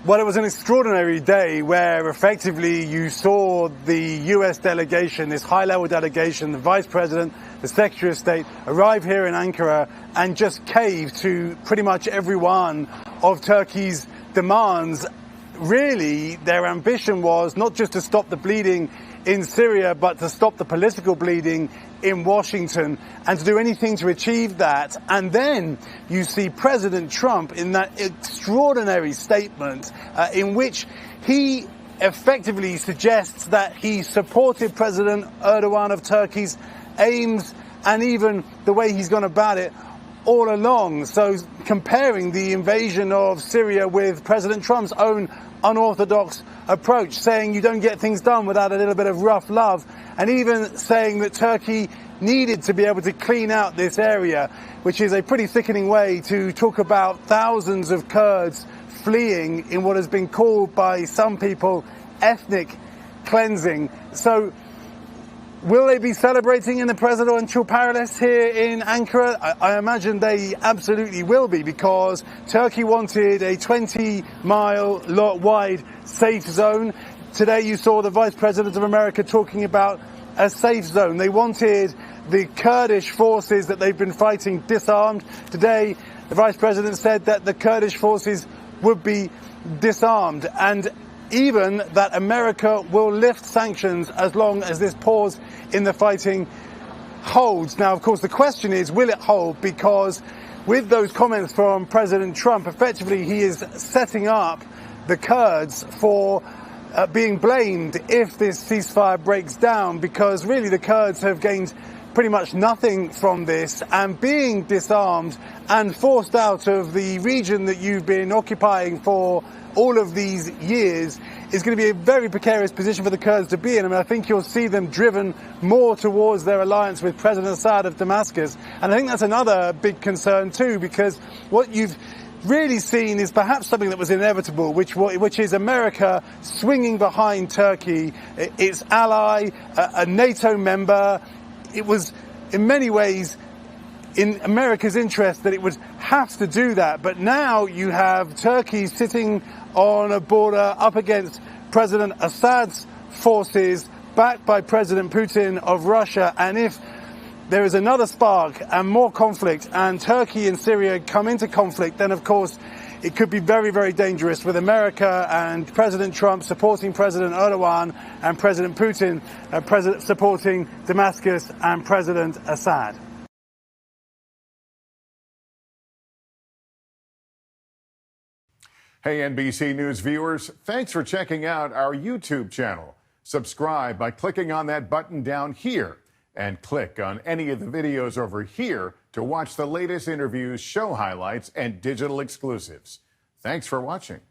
Well, it was an extraordinary day where effectively you saw the U.S. delegation, this high-level delegation, the Vice President, the Secretary of State, arrive here in Ankara and just cave to pretty much every one of Turkey's demands. Really, their ambition was not just to stop the bleeding in Syria, but to stop the political bleeding in Washington, and to do anything to achieve that. And then you see President Trump in that extraordinary statement in which he effectively suggests that he supported President Erdogan of Turkey's aims and even the way he's gone about it all along. So comparing the invasion of Syria with President Trump's own unorthodox approach, saying you don't get things done without a little bit of rough love, and even saying that Turkey needed to be able to clean out this area, which is a pretty sickening way to talk about thousands of Kurds fleeing in what has been called by some people ethnic cleansing. So will they be celebrating in the presidential palace here in Ankara? I imagine they absolutely will be, because Turkey wanted a 20-mile wide safe zone. Today you saw the Vice President of America talking about a safe zone. They wanted the Kurdish forces that they've been fighting disarmed. Today the Vice President said that the Kurdish forces would be disarmed, and even that America will lift sanctions as long as this pause in the fighting holds. Now, of course, the question is, will it hold? Because with those comments from President Trump, effectively he is setting up the Kurds for being blamed if this ceasefire breaks down, because really the Kurds have gained pretty much nothing from this, and being disarmed and forced out of the region that you've been occupying for all of these years is going to be a very precarious position for the Kurds to be in. I mean, I think you'll see them driven more towards their alliance with President Assad of Damascus. And I think that's another big concern too, because what you've really seen is perhaps something that was inevitable, which is America swinging behind Turkey, its ally, a NATO member. It was in many ways in America's interest that it would have to do that. But now you have Turkey sitting on a border up against President Assad's forces, backed by President Putin of Russia. And if there is another spark and more conflict, and Turkey and Syria come into conflict, then of course it could be very, very dangerous, with America and President Trump supporting President Erdogan and President Putin supporting Damascus and President Assad. Hey, NBC News viewers, thanks for checking out our YouTube channel. Subscribe by clicking on that button down here, and click on any of the videos over here to watch the latest interviews, show highlights, and digital exclusives. Thanks for watching.